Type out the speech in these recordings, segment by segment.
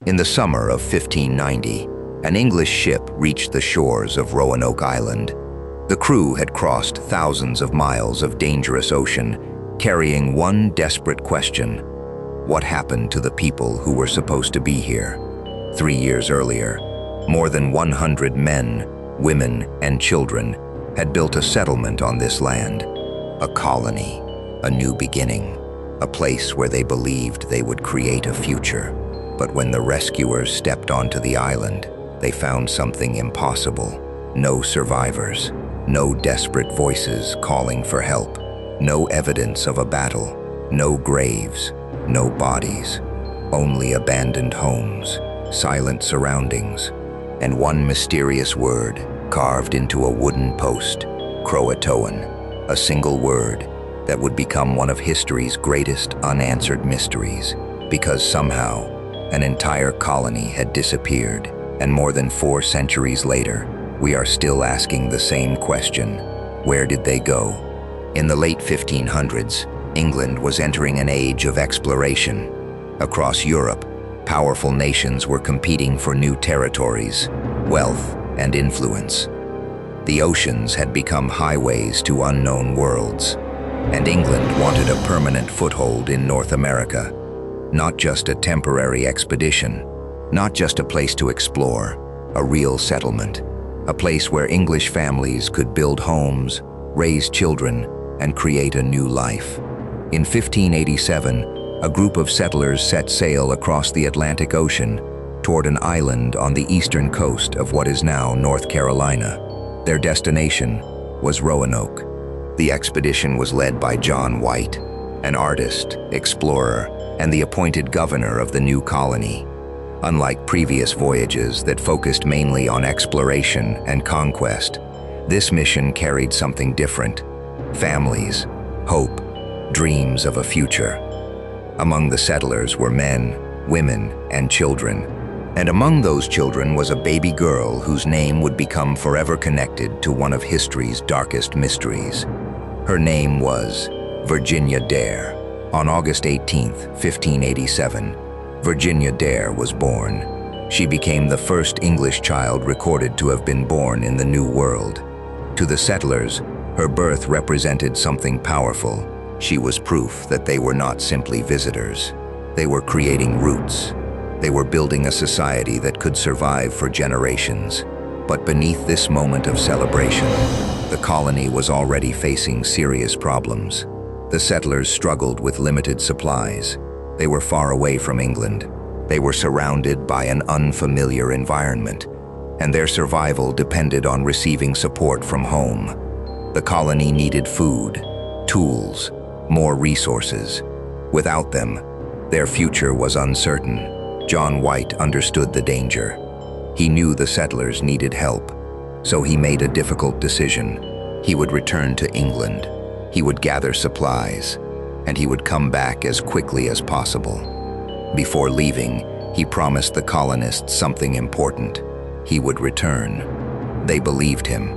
In the summer of 1590, an English ship reached the shores of Roanoke Island. The crew had crossed thousands of miles of dangerous ocean, carrying one desperate question: what happened to the people who were supposed to be here? 3 years earlier, more than 100 men, women, and children had built a settlement on this land, a colony, a new beginning, a place where they believed they would create a future. But when the rescuers stepped onto the island, they found something impossible. No survivors, no desperate voices calling for help, no evidence of a battle, no graves, no bodies, only abandoned homes, silent surroundings, and one mysterious word carved into a wooden post: Croatoan, a single word that would become one of history's greatest unanswered mysteries, because somehow an entire colony had disappeared, and more than 4 centuries later, we are still asking the same question: where did they go? In the late 1500s, England was entering an age of exploration. Across Europe, powerful nations were competing for new territories, wealth, and influence. The oceans had become highways to unknown worlds, and England wanted a permanent foothold in North America. Not just a temporary expedition, not just a place to explore, a real settlement, a place where English families could build homes, raise children, and create a new life. In 1587, a group of settlers set sail across the Atlantic Ocean toward an island on the eastern coast of what is now North Carolina. Their destination was Roanoke. The expedition was led by John White, an artist, explorer, and the appointed governor of the new colony. Unlike previous voyages that focused mainly on exploration and conquest, this mission carried something different: families, hope, dreams of a future. Among the settlers were men, women, and children. And among those children was a baby girl whose name would become forever connected to one of history's darkest mysteries. Her name was Virginia Dare. On August 18, 1587, Virginia Dare was born. She became the first English child recorded to have been born in the New World. To the settlers, her birth represented something powerful. She was proof that they were not simply visitors. They were creating roots. They were building a society that could survive for generations. But beneath this moment of celebration, the colony was already facing serious problems. The settlers struggled with limited supplies. They were far away from England. They were surrounded by an unfamiliar environment, and their survival depended on receiving support from home. The colony needed food, tools, more resources. Without them, their future was uncertain. John White understood the danger. He knew the settlers needed help, so he made a difficult decision. He would return to England. He would gather supplies, and he would come back as quickly as possible. Before leaving, he promised the colonists something important: he would return. They believed him.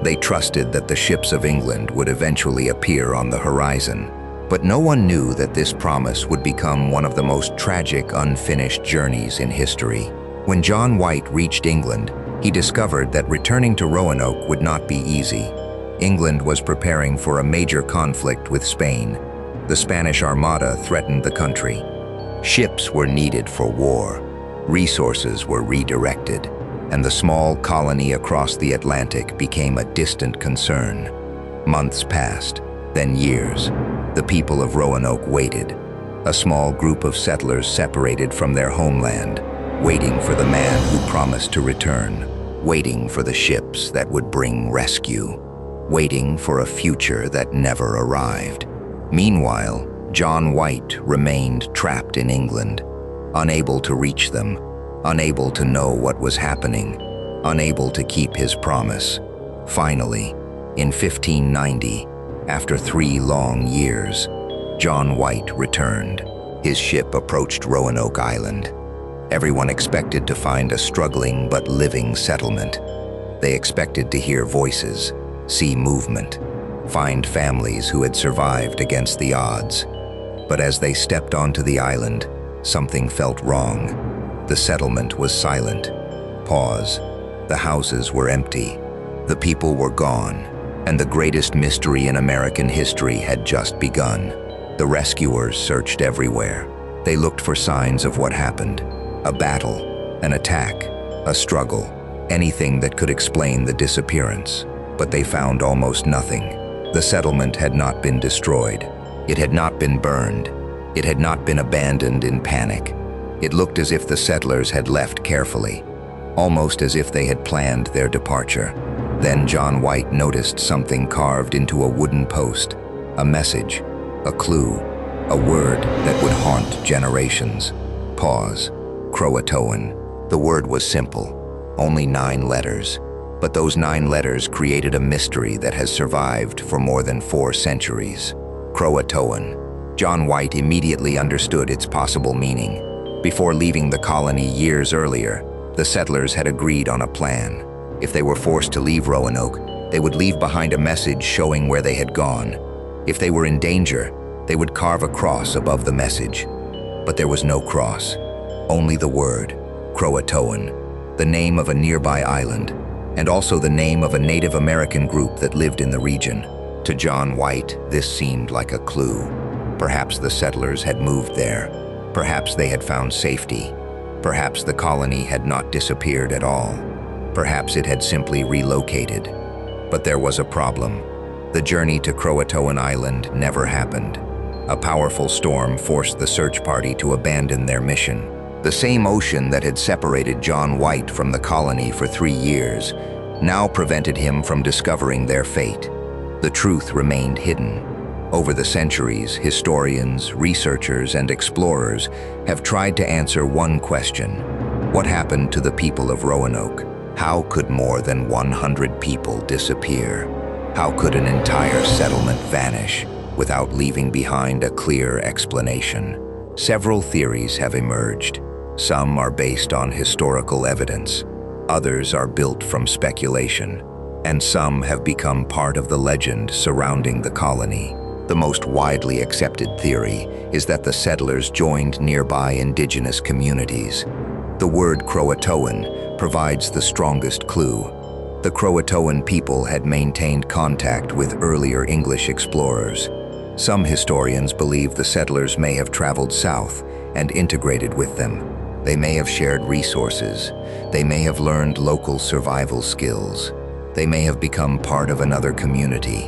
They trusted that the ships of England would eventually appear on the horizon. But no one knew that this promise would become one of the most tragic, unfinished journeys in history. When John White reached England, he discovered that returning to Roanoke would not be easy. England was preparing for a major conflict with Spain. The Spanish Armada threatened the country. Ships were needed for war. Resources were redirected, and the small colony across the Atlantic became a distant concern. Months passed, then years. The people of Roanoke waited, a small group of settlers separated from their homeland, waiting for the man who promised to return, waiting for the ships that would bring rescue, waiting for a future that never arrived. Meanwhile, John White remained trapped in England, unable to reach them, unable to know what was happening, unable to keep his promise. Finally, in 1590, after 3 long years, John White returned. His ship approached Roanoke Island. Everyone expected to find a struggling but living settlement. They expected to hear voices, see movement, find families who had survived against the odds. But as they stepped onto the island, something felt wrong. The settlement was silent. Pause. The houses were empty. The people were gone, and the greatest mystery in American history had just begun. The rescuers searched everywhere. They looked for signs of what happened. A battle, an attack, a struggle, anything that could explain the disappearance. But they found almost nothing. The settlement had not been destroyed. It had not been burned. It had not been abandoned in panic. It looked as if the settlers had left carefully, almost as if they had planned their departure. Then John White noticed something carved into a wooden post, a message, a clue, a word that would haunt generations. Pause. Croatoan. The word was simple, only 9 letters. But those 9 letters created a mystery that has survived for more than 4 centuries. Croatoan. John White immediately understood its possible meaning. Before leaving the colony years earlier, the settlers had agreed on a plan. If they were forced to leave Roanoke, they would leave behind a message showing where they had gone. If they were in danger, they would carve a cross above the message. But there was no cross, only the word, Croatoan, the name of a nearby island, and also the name of a Native American group that lived in the region. To John White, this seemed like a clue. Perhaps the settlers had moved there. Perhaps they had found safety. Perhaps the colony had not disappeared at all. Perhaps it had simply relocated. But there was a problem. The journey to Croatoan Island never happened. A powerful storm forced the search party to abandon their mission. The same ocean that had separated John White from the colony for 3 years now prevented him from discovering their fate. The truth remained hidden. Over the centuries, historians, researchers, and explorers have tried to answer one question. What happened to the people of Roanoke? How could more than 100 people disappear? How could an entire settlement vanish without leaving behind a clear explanation? Several theories have emerged. Some are based on historical evidence. Others are built from speculation. And some have become part of the legend surrounding the colony. The most widely accepted theory is that the settlers joined nearby indigenous communities. The word Croatoan provides the strongest clue. The Croatoan people had maintained contact with earlier English explorers. Some historians believe the settlers may have traveled south and integrated with them. They may have shared resources. They may have learned local survival skills. They may have become part of another community.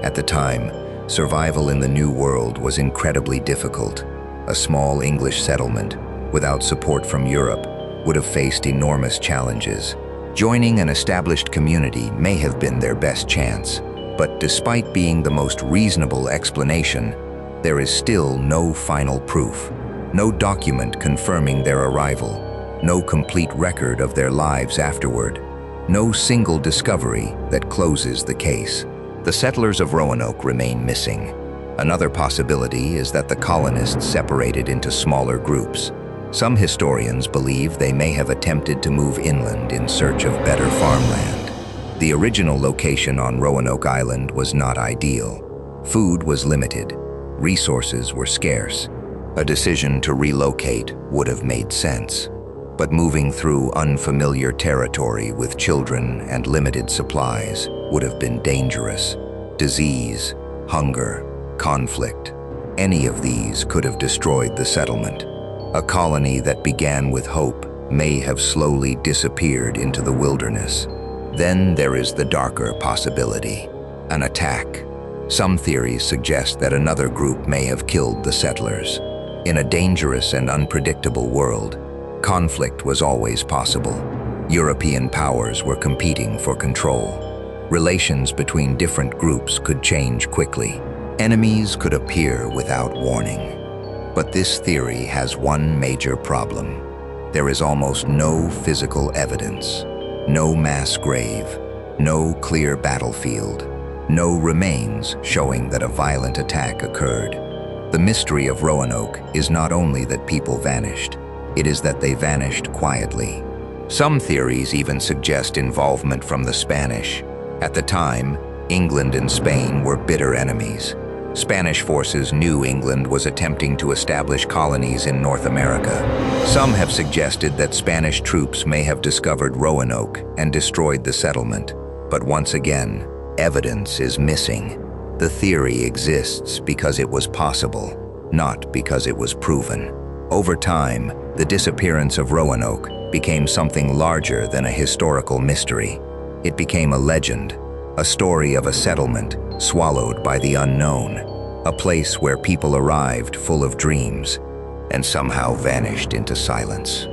At the time, survival in the New World was incredibly difficult. A small English settlement, without support from Europe, would have faced enormous challenges. Joining an established community may have been their best chance, but despite being the most reasonable explanation, there is still no final proof, no document confirming their arrival, no complete record of their lives afterward, no single discovery that closes the case. The settlers of Roanoke remain missing. Another possibility is that the colonists separated into smaller groups. Some historians believe they may have attempted to move inland in search of better farmland. The original location on Roanoke Island was not ideal. Food was limited. Resources were scarce. A decision to relocate would have made sense. But moving through unfamiliar territory with children and limited supplies would have been dangerous. Disease, hunger, conflict, any of these could have destroyed the settlement. A colony that began with hope may have slowly disappeared into the wilderness. Then there is the darker possibility, an attack. Some theories suggest that another group may have killed the settlers. In a dangerous and unpredictable world, conflict was always possible. European powers were competing for control. Relations between different groups could change quickly. Enemies could appear without warning. But this theory has one major problem. There is almost no physical evidence, no mass grave, no clear battlefield, no remains showing that a violent attack occurred. The mystery of Roanoke is not only that people vanished, it is that they vanished quietly. Some theories even suggest involvement from the Spanish. At the time, England and Spain were bitter enemies. Spanish forces knew England was attempting to establish colonies in North America. Some have suggested that Spanish troops may have discovered Roanoke and destroyed the settlement. But once again, evidence is missing. The theory exists because it was possible, not because it was proven. Over time, the disappearance of Roanoke became something larger than a historical mystery. It became a legend, a story of a settlement swallowed by the unknown, a place where people arrived full of dreams and somehow vanished into silence.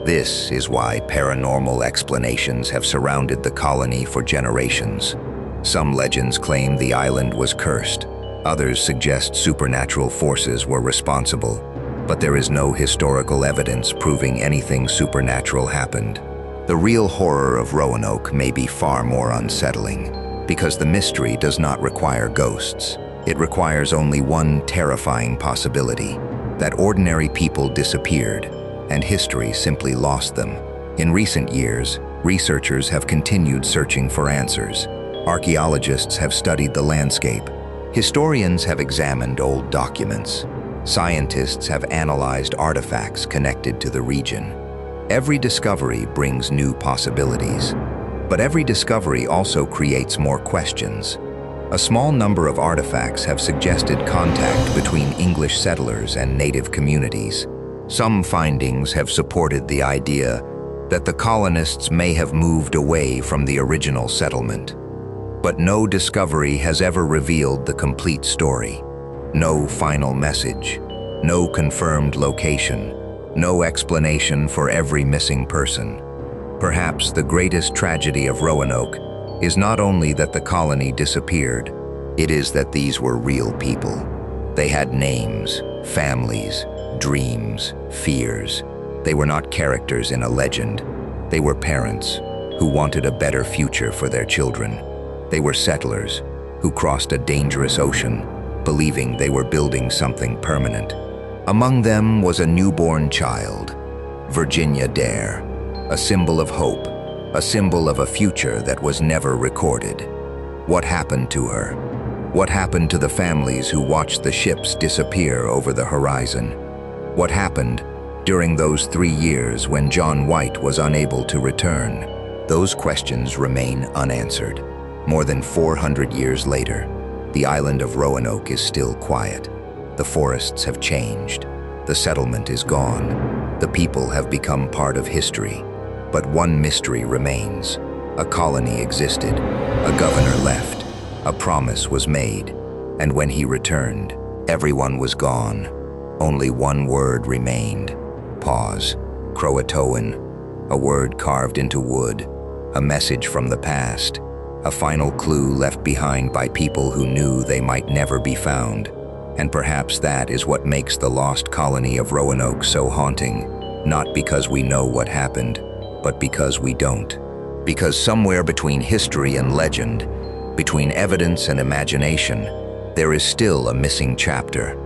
This is why paranormal explanations have surrounded the colony for generations. Some legends claim the island was cursed. Others suggest supernatural forces were responsible, but there is no historical evidence proving anything supernatural happened. The real horror of Roanoke may be far more unsettling, because the mystery does not require ghosts. It requires only one terrifying possibility: that ordinary people disappeared, and history simply lost them. In recent years, researchers have continued searching for answers. Archaeologists have studied the landscape. Historians have examined old documents. Scientists have analyzed artifacts connected to the region. Every discovery brings new possibilities, but every discovery also creates more questions. A small number of artifacts have suggested contact between English settlers and native communities. Some findings have supported the idea that the colonists may have moved away from the original settlement. But no discovery has ever revealed the complete story. No final message, no confirmed location, no explanation for every missing person. Perhaps the greatest tragedy of Roanoke is not only that the colony disappeared, it is that these were real people. They had names, families, dreams, fears. They were not characters in a legend. They were parents who wanted a better future for their children. They were settlers who crossed a dangerous ocean, believing they were building something permanent. Among them was a newborn child, Virginia Dare, a symbol of hope, a symbol of a future that was never recorded. What happened to her? What happened to the families who watched the ships disappear over the horizon? What happened during those 3 years when John White was unable to return? Those questions remain unanswered. More than 400 years later, the island of Roanoke is still quiet. The forests have changed. The settlement is gone. The people have become part of history. But one mystery remains. A colony existed. A governor left. A promise was made. And when he returned, everyone was gone. Only one word remained. Pause. Croatoan. A word carved into wood. A message from the past. A final clue left behind by people who knew they might never be found. And perhaps that is what makes the Lost Colony of Roanoke so haunting. Not because we know what happened, but because we don't. Because somewhere between history and legend, between evidence and imagination, there is still a missing chapter.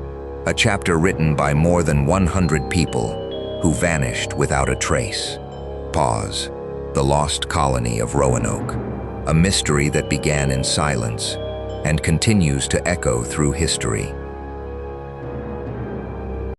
A chapter written by more than 100 people who vanished without a trace. Pause. The Lost Colony of Roanoke. A mystery that began in silence and continues to echo through history.